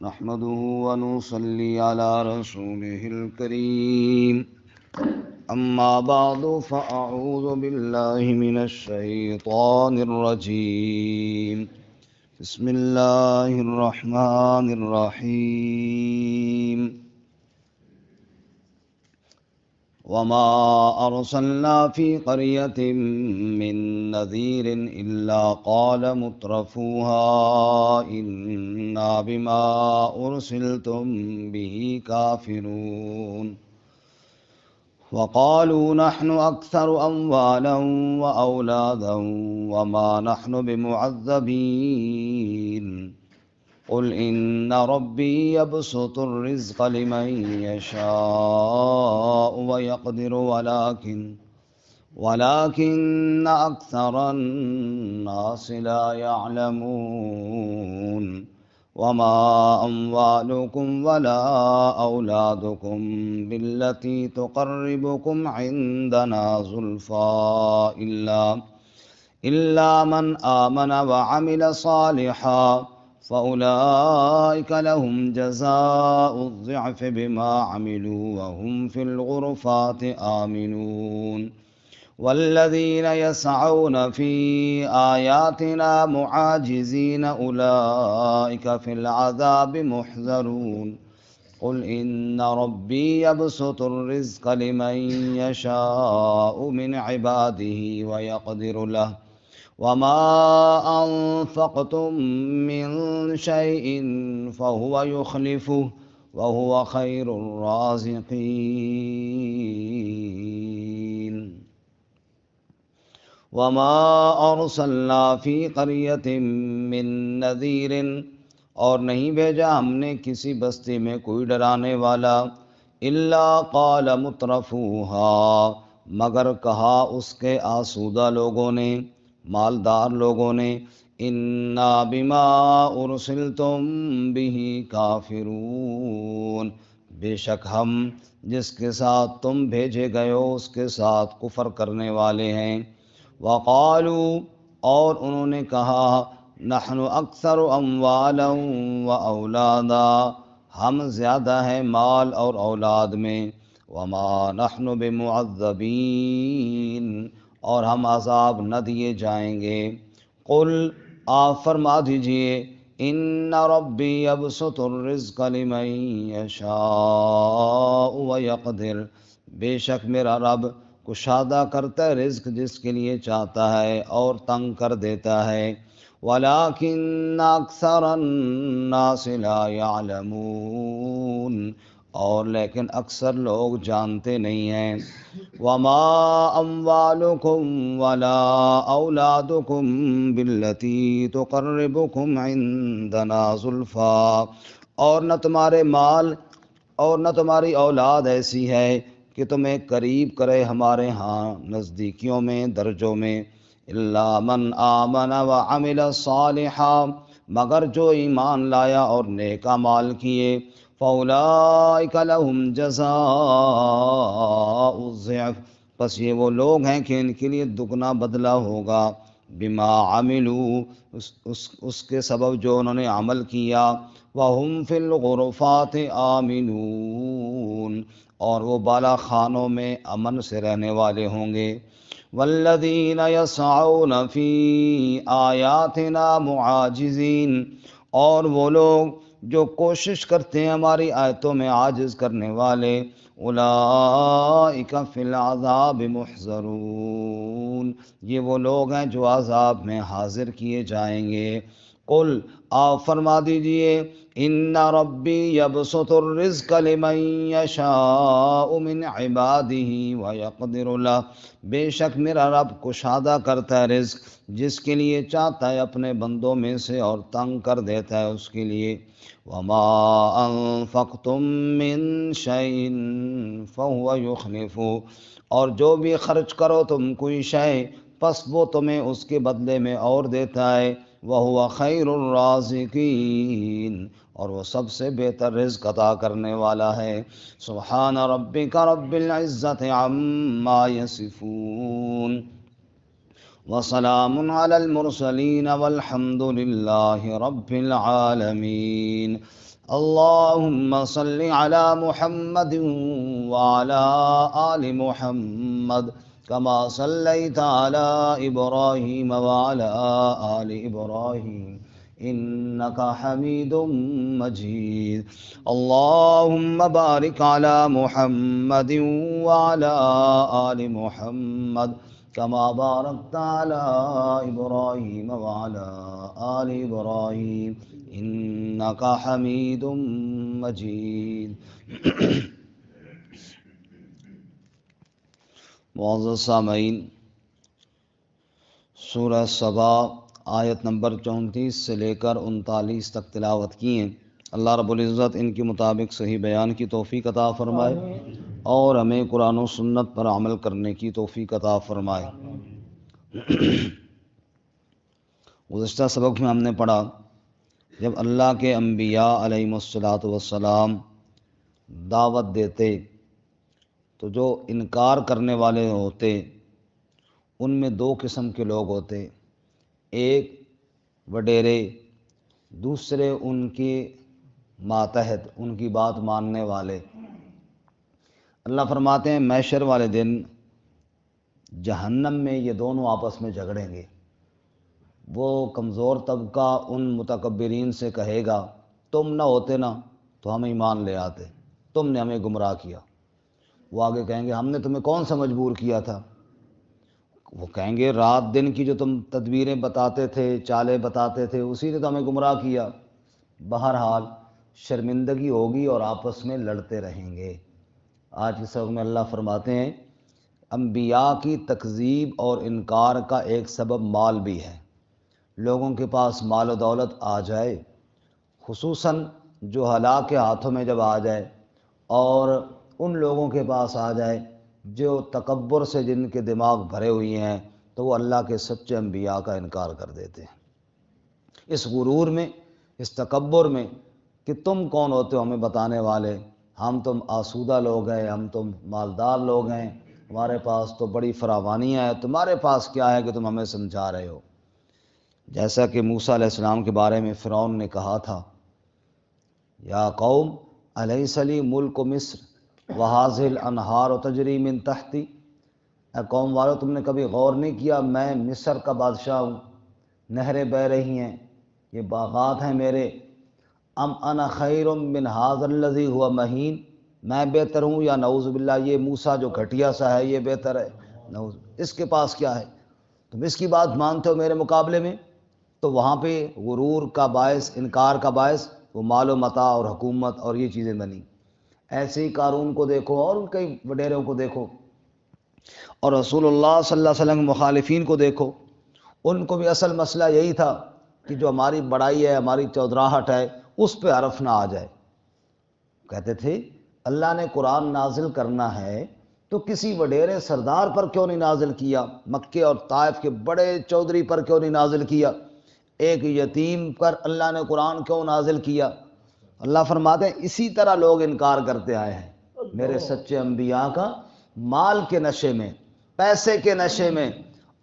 نحمده ونصلي على رسوله الكريم أما بعد فأعوذ بالله من الشيطان الرجيم بسم الله الرحمن الرحيم وما أرسلنا في قرية من نذير إلا قال مترفوها إنا بما أرسلتم به كافرون وقالوا نحن أكثر أموالا وأولادا وما نحن بمعذبين قل إن ربي يبسط الرزق لمن يشاء ويقدر ولكن أكثر الناس لا يعلمون وما أموالكم ولا أولادكم بالتي تقربكم عندنا زلفى إلا من آمن وعمل صالحا فأولئك لهم جزاء الضعف بما عملوا وهم في الغرفات آمنون والذين يسعون في آياتنا معاجزين أولئك في العذاب محذرون قل إن ربي يبسط الرزق لمن يشاء من عباده ويقدر له وما أنفقتم من شيء فهو يخلفه وهو خير الرازقين وما أرسلنا في قرية من نذير اور نہیں بھیجا ہم نے کسی بستی میں کوئی ڈرانے والا الا قال مترفوها مگر کہا اس کے آسودہ لوگوں نے مالدار لوگوں نے انا بما ارسلتم به کافرون بے شک ہم جس کے ساتھ تم بھیجے گئے ہو اس کے ساتھ کفر کرنے والے ہیں وقالوا اور انہوں نے کہا نحن اکثر اموالا و اولادا ہم زیادہ ہیں مال اور اولاد میں وما نحن بمعذبین اور ہم عذاب نہ دیے جائیں گے قل آپ فرما دیجئے ان ربی یبسط الرزق لمن یشاء ویقدر بے شک میرا رب کشادہ کرتا ہے رزق جس کے لیے چاہتا ہے اور تنگ کر دیتا ہے وَلَٰكِنَّ أَكْثَرَ النَّاسِ لَا يَعْلَمُونَ اور لیکن اکثر لوگ جانتے نہیں ہیں وَمَا أَمْوَالُكُمْ وَلَا أَوْلَادُكُمْ بِالَّتِي تُقَرِّبُكُمْ عِندَنَا زُلْفَىٰ اور نہ تمہارے مال اور نہ تمہاری اولاد ایسی ہے کہ تمہیں قریب کرے ہمارے ہاں نزدیکیوں میں درجوں میں الا من آمن وعمل صالحا مگر جو ایمان لایا اور نیک اعمال کیے فاولئک لهم جزاء الضعف پس یہ وہ لوگ ہیں کہ ان کے لیے دگنا بدلہ ہوگا بما عملوا اس کے سبب جو انہوں نے عمل کیا وهم فی الغرفات آمنون اور وہ بالا خانوں میں امن سے رہنے والے ہوں گے والذین یسعون فی آیاتنا معاجزین اور وہ لوگ جو کوشش کرتے ہیں ہماری آیتوں میں عاجز کرنے والے اولئک فی العذاب محضرون یہ وہ لوگ ہیں جو عذاب میں حاضر کیے جائیں گے قل آپ فرما دیجئے ان ربی یبسط الرزق لمن یشاء من عباده ویقدر له بے شک میرا رب کشادہ کرتا ہے رزق جس کے لیے چاہتا ہے اپنے بندوں میں سے اور تنگ کر دیتا ہے اس کے لیے وما انفقتم من شیء فهو یخلفه اور جو بھی خرچ کرو تم کوئی شے پس وہ تمہیں اس کے بدلے میں اور دیتا ہے وَهُوَ خَيْرُ الرَّازِقِينَ اور وہ سب سے بہتر رزق عطا کرنے والا ہے سبحان ربک رب العزت عما یصفون وسلام علی المرسلین والحمد للہ رب العالمین اللهم صل على محمد وعلى آل محمد كما صليت على إبراهيم وعلى آل إبراهيم إنك حميد مجيد اللهم بارك على محمد وعلى آل محمد كما باركت على إبراهيم وعلى آل إبراهيم إنك حميد مجيد معزز سامعین، سورہ سبا آیت نمبر 34 سے لے کر 39 تک تلاوت کی ہیں۔ اللہ رب العزت ان کے مطابق صحیح بیان کی توفیق عطا فرمائے اور ہمیں قرآن و سنت پر عمل کرنے کی توفیق عطا فرمائے۔ گزشتہ سبق میں ہم نے پڑھا، جب اللہ کے انبیاء علیہم الصلاۃ والسلام دعوت دیتے تو جو انکار کرنے والے ہوتے ان میں دو قسم کے لوگ ہوتے، ایک وڈیرے، دوسرے ان کے ماتحت، ان کی بات ماننے والے۔ اللہ فرماتے ہیں محشر والے دن جہنم میں یہ دونوں آپس میں جھگڑیں گے۔ وہ کمزور طبقہ ان متکبرین سے کہے گا تم نہ ہوتے نا تو ہم ایمان لے آتے، تم نے ہمیں گمراہ کیا۔ وہ آگے کہیں گے ہم نے تمہیں کون سا مجبور کیا تھا؟ وہ کہیں گے رات دن کی جو تم تدبیریں بتاتے تھے، چالیں بتاتے تھے، اسی نے تو ہمیں گمراہ کیا۔ بہرحال شرمندگی ہوگی اور آپس میں لڑتے رہیں گے۔ آج کے سبق میں اللہ فرماتے ہیں انبیاء کی تکذیب اور انکار کا ایک سبب مال بھی ہے۔ لوگوں کے پاس مال و دولت آ جائے، خصوصاً جو ہلاک کے ہاتھوں میں جب آ جائے، اور ان لوگوں کے پاس آ جائے جو تکبر سے جن کے دماغ بھرے ہوئے ہیں، تو وہ اللہ کے سچے انبیاء کا انکار کر دیتے ہیں۔ اس غرور میں، اس تکبر میں کہ تم کون ہوتے ہو ہمیں بتانے والے، ہم تم آسودہ لوگ ہیں، ہم تم مالدار لوگ ہیں، ہمارے پاس تو بڑی فراوانیاں ہیں، تمہارے پاس کیا ہے کہ تم ہمیں سمجھا رہے ہو۔ جیسا کہ موسیٰ علیہ السلام کے بارے میں فرعون نے کہا تھا یا قوم الیس لی ملک مصر وہذہ الانہار تجری من تحتی، اے قوم والو تم نے کبھی غور نہیں کیا میں مصر کا بادشاہ ہوں، نہریں بہہ رہی ہیں، یہ باغات ہیں میرے۔ ام انا خیر من ھذا الذی ھو مہین، میں بہتر ہوں یا نعوذ باللہ یہ موسیٰ جو گھٹیا سا ہے یہ بہتر ہے؟ نعوذ، اس کے پاس کیا ہے، تم اس کی بات مانتے ہو میرے مقابلے میں؟ تو وہاں پہ غرور کا باعث، انکار کا باعث وہ مال و متاع اور حکومت اور یہ چیزیں بنی۔ ایسے ہی قارون کو دیکھو اور ان کئی وڈیروں کو دیکھو، اور رسول اللہ صلی اللہ علیہ وسلم کے مخالفین کو دیکھو، ان کو بھی اصل مسئلہ یہی تھا کہ جو ہماری بڑائی ہے، ہماری چودراہٹ ہے، اس پہ حرف نہ آ جائے۔ کہتے تھے اللہ نے قرآن نازل کرنا ہے تو کسی وڈیرے سردار پر کیوں نہیں نازل کیا، مکے اور طائف کے بڑے چودھری پر کیوں نہیں نازل کیا، ایک یتیم پر اللہ نے قرآن کیوں نازل کیا؟ اللہ فرماتے ہیں اسی طرح لوگ انکار کرتے آئے ہیں میرے سچے انبیاء کا، مال کے نشے میں، پیسے کے نشے میں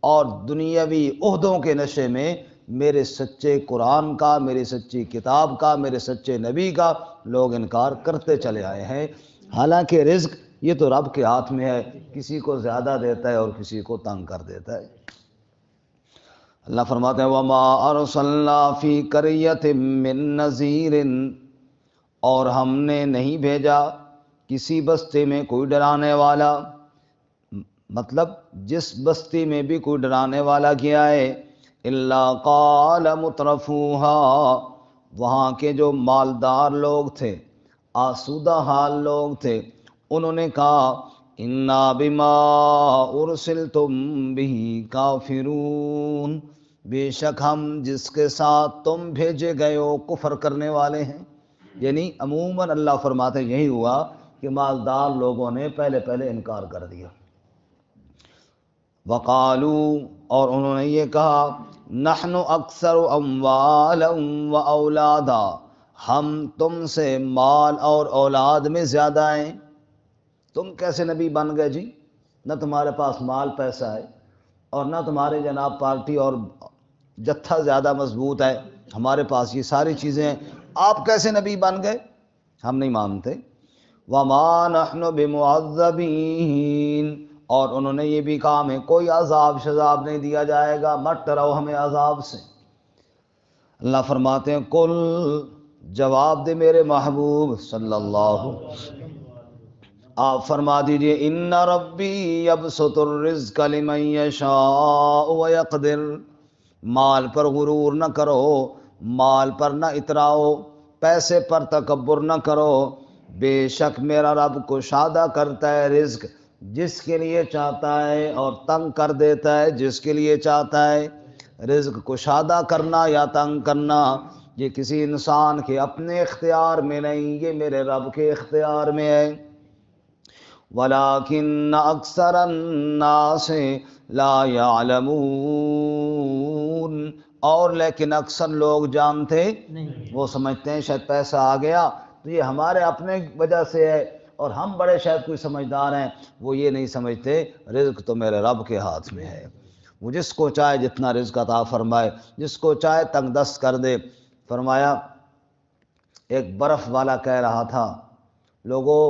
اور دنیاوی عہدوں کے نشے میں میرے سچے قرآن کا، میری سچی کتاب کا، میرے سچے نبی کا لوگ انکار کرتے چلے آئے ہیں۔ حالانکہ رزق یہ تو رب کے ہاتھ میں ہے، کسی کو زیادہ دیتا ہے اور کسی کو تنگ کر دیتا ہے۔ اللہ فرماتے ہیں وَمَا أَرْسَلْنَا فِي قَرْيَةٍ مِّن نَذِيرٍ، اور ہم نے نہیں بھیجا کسی بستی میں کوئی ڈرانے والا، مطلب جس بستی میں بھی کوئی ڈرانے والا گیا ہے، إِلَّا قَالَ مُتْرَفُوهَا، وہاں کے جو مالدار لوگ تھے، آسودہ حال لوگ تھے، انہوں نے کہا اِنَّا بِمَا أُرْسِلْتُم بِهِ كَافِرُونَ، بے شک ہم جس کے ساتھ تم بھیجے گئے ہو کفر کرنے والے ہیں۔ یعنی عموماً اللہ فرماتے ہیں یہی ہوا کہ مالدار لوگوں نے پہلے انکار کر دیا۔ وقالوا، اور انہوں نے یہ کہا نحن اکثر اموالا و اولادا، ہم تم سے مال اور اولاد میں زیادہ ہیں۔ تم کیسے نبی بن گئے جی؟ نہ تمہارے پاس مال پیسہ ہے اور نہ تمہارے جناب پارٹی اور جتھا زیادہ مضبوط ہے، ہمارے پاس یہ ساری چیزیں ہیں، آپ کیسے نبی بن گئے؟ ہم نہیں مانتے۔ وَمَا نَحْنُ بِمُعَذَّبِينَ، اور انہوں نے یہ بھی کہا ہمیں کوئی عذاب شذاب نہیں دیا جائے گا، مت ڈراؤ ہمیں عذاب سے۔ اللہ فرماتے ہیں کل، جواب دے میرے محبوب صلی اللہ، آپ فرما دیجئے ان ربی یبسط الرزق لمن یشاء ویقدر، مال پر غرور نہ کرو، مال پر نہ اتراؤ، پیسے پر تکبر نہ کرو، بے شک میرا رب کشادہ کرتا ہے رزق جس کے لیے چاہتا ہے اور تنگ کر دیتا ہے جس کے لیے چاہتا ہے۔ رزق کشادہ کرنا یا تنگ کرنا یہ کسی انسان کے اپنے اختیار میں نہیں، یہ میرے رب کے اختیار میں ہے۔ وَلَٰكِنَّ أَكْثَرَ النَّاسِ لَا يَعْلَمُونَ، اور لیکن اکثر لوگ جانتے نہیں، وہ سمجھتے ہیں شاید پیسہ آ گیا تو یہ ہمارے اپنے وجہ سے ہے اور ہم بڑے شاید کوئی سمجھدار ہیں، وہ یہ نہیں سمجھتے رزق تو میرے رب کے ہاتھ میں ہے، وہ جس کو چاہے جتنا رزق عطا فرمائے، جس کو چاہے تنگ دست کر دے۔ فرمایا ایک برف والا کہہ رہا تھا لوگوں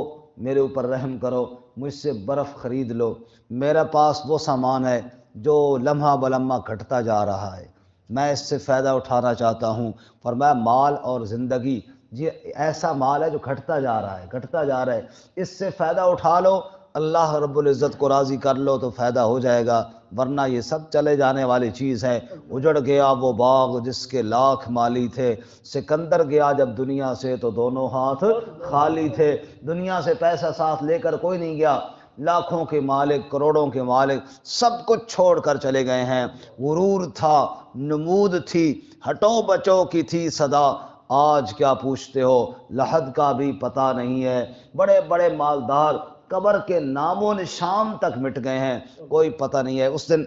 میرے اوپر رحم کرو، مجھ سے برف خرید لو، میرے پاس وہ سامان ہے جو لمحہ بلمحہ گھٹتا جا رہا ہے، میں اس سے فائدہ اٹھانا چاہتا ہوں۔ فرمایا مال اور زندگی یہ ایسا مال ہے جو گھٹتا جا رہا ہے، گھٹتا جا رہا ہے، اس سے فائدہ اٹھا لو، اللہ رب العزت کو راضی کر لو تو فائدہ ہو جائے گا، ورنہ یہ سب چلے جانے والی چیز ہے۔ اجڑ گیا وہ باغ جس کے لاکھ مالی تھے، سکندر گیا جب دنیا سے تو دونوں ہاتھ خالی تھے، دنیا سے پیسہ ساتھ لے کر کوئی نہیں گیا، لاکھوں کے مالک، کروڑوں کے مالک سب کچھ چھوڑ کر چلے گئے ہیں۔ غرور تھا، نمود تھی، ہٹو بچو کی تھی صدا، آج کیا پوچھتے ہو لحد کا بھی پتہ نہیں ہے۔ بڑے بڑے مالدار قبر کے نام و نشان تک مٹ گئے ہیں، کوئی پتہ نہیں ہے۔ اس دن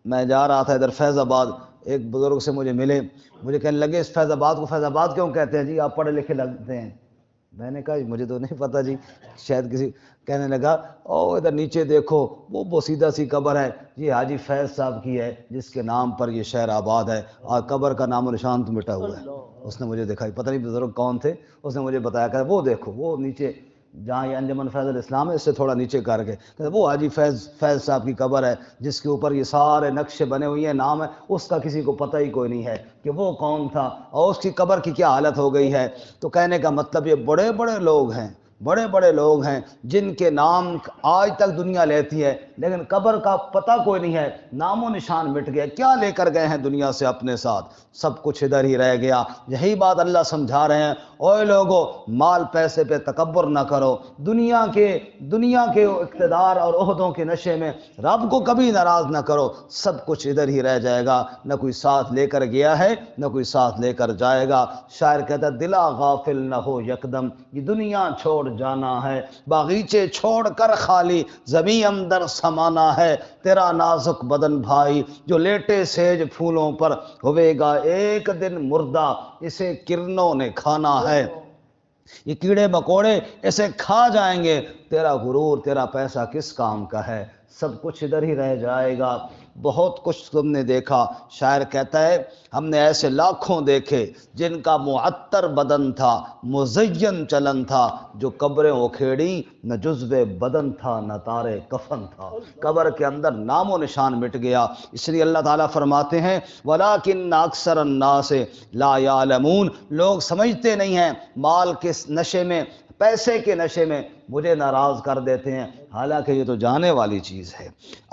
میں جا رہا تھا ادھر فیض آباد، ایک بزرگ سے مجھے ملے، مجھے کہنے لگے اس فیض آباد کو فیض آباد کیوں کہتے ہیں جی، آپ پڑھے لکھے لگتے ہیں۔ میں نے کہا مجھے تو نہیں پتہ جی، شاید کسی کہنے لگا او ادھر نیچے دیکھو وہ سیدھا سی قبر ہے، یہ حاجی فیض صاحب کی ہے جس کے نام پر یہ شہر آباد ہے، اور قبر کا نام و نشان تو مٹا ہوا ہے۔ اس نے مجھے دکھائی، پتہ نہیں بزرگ کون تھے، اس نے مجھے بتایا کہ وہ دیکھو وہ نیچے جہاں یہ انجمن فیض الاسلام ہے اس سے تھوڑا نیچے کر کے وہ حاجی فیض صاحب کی قبر ہے جس کے اوپر یہ سارے نقشے بنے ہوئے ہیں، نام ہے اس کا کسی کو پتہ ہی کوئی نہیں ہے کہ وہ کون تھا اور اس کی قبر کی کیا حالت ہو گئی ہے۔ تو کہنے کا مطلب یہ بڑے بڑے لوگ ہیں، بڑے بڑے لوگ ہیں جن کے نام آج تک دنیا لیتی ہے لیکن قبر کا پتہ کوئی نہیں ہے، نام و نشان مٹ گئے، کیا لے کر گئے ہیں دنیا سے اپنے ساتھ، سب کچھ ادھر ہی رہ گیا۔ یہی بات اللہ سمجھا رہے ہیں، اوے لوگو مال پیسے پہ تکبر نہ کرو، دنیا کے اقتدار اور عہدوں کے نشے میں رب کو کبھی ناراض نہ کرو، سب کچھ ادھر ہی رہ جائے گا، نہ کوئی ساتھ لے کر گیا ہے نہ کوئی ساتھ لے کر جائے گا۔ شاعر کہتا ہے دلا غافل نہ ہو یکدم، یہ دنیا چھوڑ جانا ہے، باغیچے چھوڑ کر خالی زمیں اندر سمانا ہے، تیرا نازک بدن بھائی جو لیٹے سیج پھولوں پر ہوئے گا ایک دن مردہ، اسے کرنوں نے کھانا ہے، یہ کیڑے مکوڑے اسے کھا جائیں گے، تیرا غرور تیرا پیسہ کس کام کا ہے، سب کچھ ادھر ہی رہ جائے گا۔ بہت کچھ تم نے دیکھا، شاعر کہتا ہے ہم نے ایسے لاکھوں دیکھے جن کا معطر بدن تھا، مزین چلن تھا، جو قبریں اکھیڑی نہ جزو بدن تھا نہ تارے کفن تھا، قبر کے اندر نام و نشان مٹ گیا۔ اس لیے اللہ تعالیٰ فرماتے ہیں وَلَٰكِنَّ أَكْثَرَ النَّاسِ لَا يَعْلَمُونَ، لوگ سمجھتے نہیں ہیں، مال کے نشے میں، پیسے کے نشے میں مجھے ناراض کر دیتے ہیں، حالانکہ یہ تو جانے والی چیز ہے۔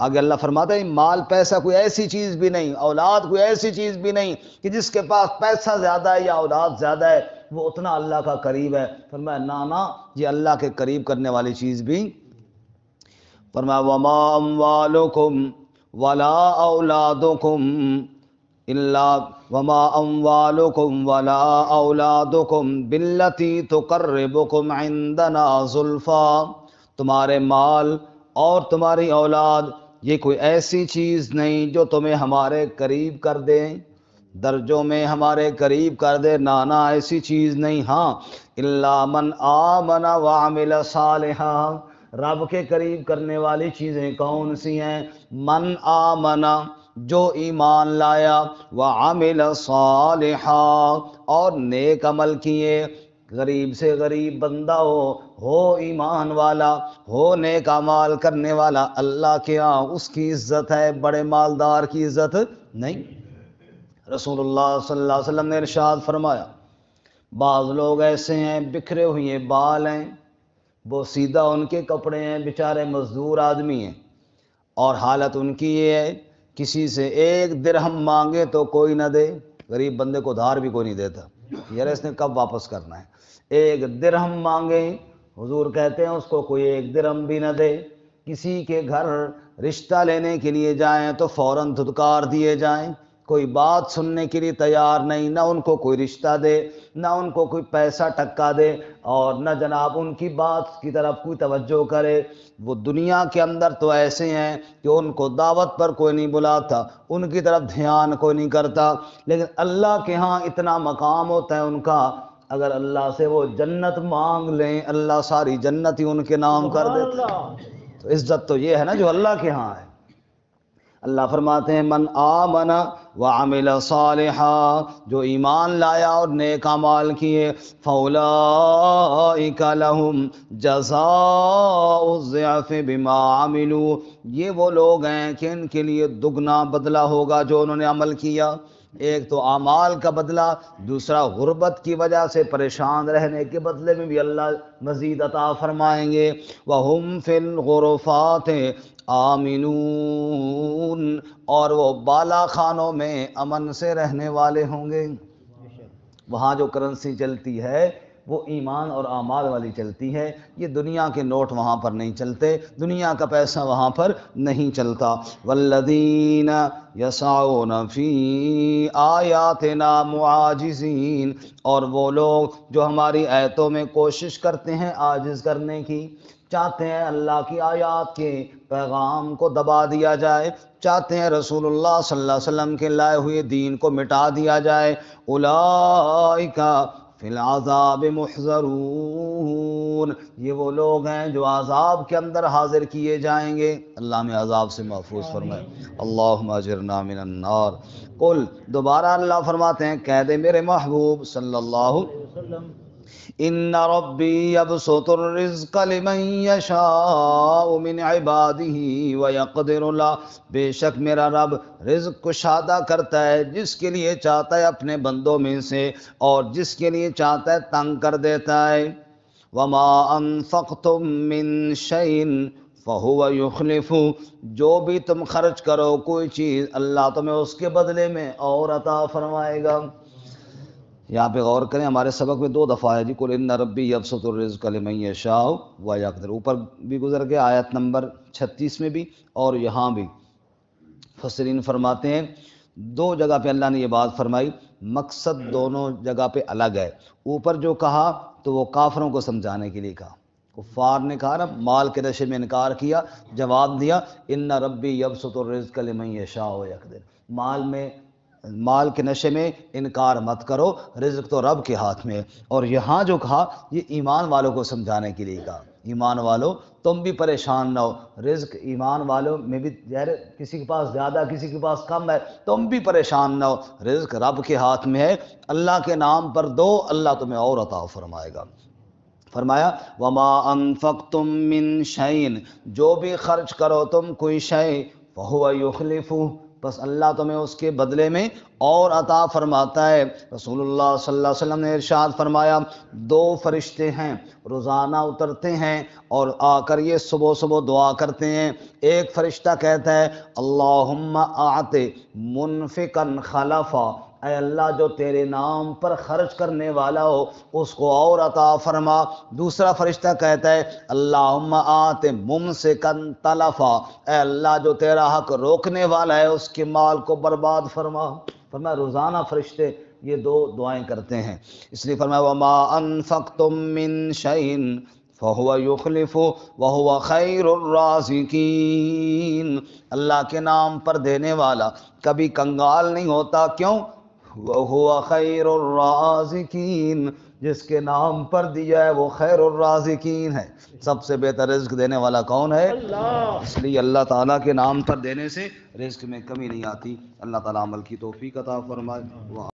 آگے اللہ فرماتا ہے مال پیسہ کوئی ایسی چیز بھی نہیں، اولاد کوئی ایسی چیز بھی نہیں کہ جس کے پاس پیسہ زیادہ ہے یا اولاد زیادہ ہے وہ اتنا اللہ کا قریب ہے۔ فرمایا نا یہ اللہ کے قریب کرنے والی چیز بھی۔ فرمایا وما اموالکم ولا اولادکم الا وما اموالکم ولا اولادکم باللتی تقربکم عندنا زلفا، تمہارے مال اور تمہاری اولاد یہ کوئی ایسی چیز نہیں جو تمہیں ہمارے قریب کر دے، درجوں میں ہمارے قریب کر دے، نانا ایسی چیز نہیں۔ ہاں الا من آمن وعمل صالحا، رب کے قریب کرنے والی چیزیں کون سی ہیں؟ من آمنا، جو ایمان لایا، وعمل صالحا اور نیک عمل کیے، غریب سے غریب بندہ ہو ایمان والا، ہو نیک اعمال کرنے والا، اللہ کے ہاں اس کی عزت ہے، بڑے مالدار کی عزت نہیں۔ رسول اللہ صلی اللہ علیہ وسلم نے ارشاد فرمایا، بعض لوگ ایسے ہیں بکھرے ہوئے بال ہیں، وہ سیدھا ان کے کپڑے ہیں، بیچارے مزدور آدمی ہیں، اور حالت ان کی یہ ہے کسی سے ایک درہم مانگے تو کوئی نہ دے، غریب بندے کو دھار بھی کوئی نہیں دیتا، یار اس نے کب واپس کرنا ہے، ایک درہم مانگے حضور کہتے ہیں اس کو کوئی ایک درہم بھی نہ دے، کسی کے گھر رشتہ لینے کے لیے جائیں تو فوراً دھتکار دیے جائیں، کوئی بات سننے کے لیے تیار نہیں، نہ ان کو کوئی رشتہ دے، نہ ان کو کوئی پیسہ ٹکا دے، اور نہ جناب ان کی بات کی طرف کوئی توجہ کرے۔ وہ دنیا کے اندر تو ایسے ہیں کہ ان کو دعوت پر کوئی نہیں بلاتا، ان کی طرف دھیان کوئی نہیں کرتا، لیکن اللہ کے ہاں اتنا مقام ہوتا ہے ان کا، اگر اللہ سے وہ جنت مانگ لیں اللہ ساری جنت ہی ان کے نام کر دیتا ہے۔ تو عزت تو یہ ہے نا جو اللہ کے ہاں ہے۔ اللہ فرماتے ہیں من آمن وعمل صالحا، جو ایمان لایا اور نیک اعمال کیے، فاولئک لہم جزاء الضعف بما عملوا، یہ وہ لوگ ہیں کہ ان کے لیے دگنا بدلہ ہوگا جو انہوں نے عمل کیا، ایک تو اعمال کا بدلہ، دوسرا غربت کی وجہ سے پریشان رہنے کے بدلے میں بھی اللہ مزید عطا فرمائیں گے۔ وَهُمْ فِي الْغُرُفَاتِ آمنون، اور وہ بالا خانوں میں امن سے رہنے والے ہوں گے۔ وہاں جو کرنسی چلتی ہے وہ ایمان اور اعمال والی چلتی ہے، یہ دنیا کے نوٹ وہاں پر نہیں چلتے، دنیا کا پیسہ وہاں پر نہیں چلتا۔ والذین یسعون فی آیاتنا معاجزین، اور وہ لوگ جو ہماری آیتوں میں کوشش کرتے ہیں عاجز کرنے کی، چاہتے ہیں اللہ کی آیات کے پیغام کو دبا دیا جائے، چاہتے ہیں رسول اللہ صلی اللہ علیہ وسلم کے لائے ہوئے دین کو مٹا دیا جائے، اولئک فی العذاب محضرون، یہ وہ لوگ ہیں جو عذاب کے اندر حاضر کیے جائیں گے۔ اللہ ہمیں عذاب سے محفوظ فرمائے، اللہم اجرنا من النار۔ قل، دوبارہ اللہ فرماتے ہیں کہہ دے میرے محبوب صلی اللہ علیہ وسلم، ان ربی یبسط الرزق لمن یشاء من عبادہ ویقدر له، بے شک میرا رب رزق کشادہ کرتا ہے جس کے لیے چاہتا ہے اپنے بندوں میں سے، اور جس کے لیے چاہتا ہے تنگ کر دیتا ہے۔ وما انفقتم من شیء فہو یخلف، جو بھی تم خرچ کرو کوئی چیز اللہ تمہیں اس کے بدلے میں اور عطا فرمائے گا۔ یہاں پہ غور کریں، ہمارے سبق میں 2 دفعہ ہے جی قل ان ربی یبسط الرزق لمن یشاء ویقدر، اوپر بھی گزر گیا آیت نمبر 36 میں بھی اور یہاں بھی۔ مفسرین فرماتے ہیں 2 جگہ پہ اللہ نے یہ بات فرمائی، مقصد دونوں جگہ پہ الگ ہے۔ اوپر جو کہا تو وہ کافروں کو سمجھانے کے لیے کہا، کفار نے کہا نا مال کے نشے میں انکار کیا، جواب دیا ان ربی یبسط الرزق لمن یشاء ویقدر، مال کے نشے میں انکار مت کرو، رزق تو رب کے ہاتھ میں ہے۔ اور یہاں جو کہا یہ ایمان والوں کو سمجھانے کے لیے کہا، ایمان والوں تم بھی پریشان نہ ہو، رزق ایمان والوں میں بھی کسی کے پاس زیادہ کسی کے پاس کم ہے، تم بھی پریشان نہ ہو، رزق رب کے ہاتھ میں ہے، اللہ کے نام پر دو، اللہ تمہیں اور عطا فرمائے گا۔ فرمایا وما انفقتم من شیء، جو بھی خرچ کرو تم کوئی شے، فہو یخلفہ، بس اللہ تمہیں اس کے بدلے میں اور عطا فرماتا ہے۔ رسول اللہ صلی اللہ علیہ وسلم نے ارشاد فرمایا 2 فرشتے ہیں روزانہ اترتے ہیں اور آ کر یہ صبح صبح دعا کرتے ہیں، ایک فرشتہ کہتا ہے اللہم اعط منفقا خلفا، اے اللہ جو تیرے نام پر خرچ کرنے والا ہو اس کو اور عطا فرما۔ دوسرا فرشتہ کہتا ہے اللہم آت ممسکا تلفا، اے اللہ جو تیرا حق روکنے والا ہے اس کے مال کو برباد فرما۔ فرمایا روزانہ فرشتے یہ 2 دعائیں کرتے ہیں، اس لیے فرمایا وما انفقتم من شیء فہو یخلف وہو خیر الرازقین، اللہ کے نام پر دینے والا کبھی کنگال نہیں ہوتا، کیوں؟ وَهُوَ خَيْرُ الرَّازِقِينَ، جس کے نام پر دیا ہے وہ خیر الرازقین ہے، سب سے بہتر رزق دینے والا کون ہے؟ اللہ۔ اس لیے اللہ تعالیٰ کے نام پر دینے سے رزق میں کمی نہیں آتی۔ اللہ تعالیٰ عمل کی توفیق عطا فرمائے۔